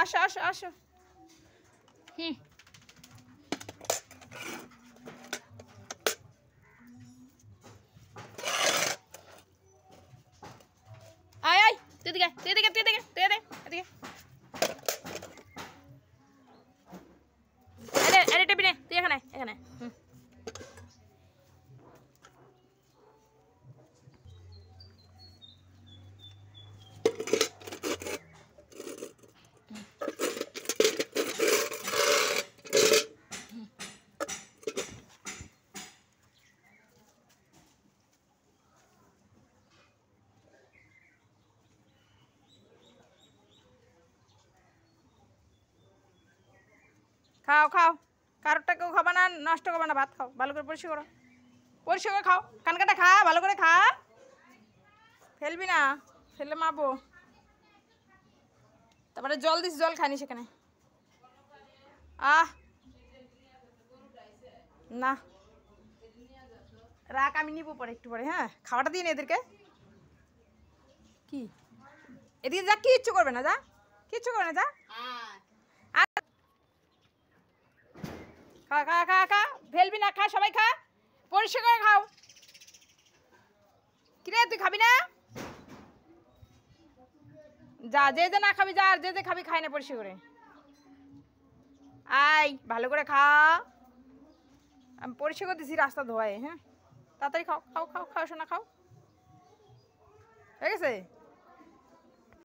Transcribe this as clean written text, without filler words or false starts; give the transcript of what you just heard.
আসো আসো আসো। আয় আয়, তুই দিকে তুই দিকে তুই দিকে তুই দে এদিকে। আরে আরে টেবিলে তুই এখানে এখানে। খাও খাও, কারোরটা কেউ খাবা না, নষ্ট করবে না, ভাত খাও ভালো করে, পরিষ্কার করো, পরিষ্কার করে খাও, কান কাটা খা, ভালো করে খা, ফেলবি না, ফেললে মারবো। তারপরে জল দিস, জল খানি সেখানে। না রাখ, আমি নিবো পরে, একটু পরে। হ্যাঁ, খাওয়াটা দিয়ে নে এদেরকে। কি এদিকে যা, কিচ্ছু করবে না, যা কিচ্ছু করবে না, যা। খা খা খা খা, ফেলবি না, খা সবাই খা, পরিষ্কার করে খাও। কিরে তুই খাবি না? যা, যে যে না খাবি যা, আর যে যে খাবি খাই না, পরিষ্কার করে আয়, ভালো করে খা। আমি পরিষ্কার করে দিছি রাস্তা ধোয়ায়। হ্যাঁ, তাড়াতাড়ি খাও খাও খাও খাও, শোনা খাও, হয়ে গেছে।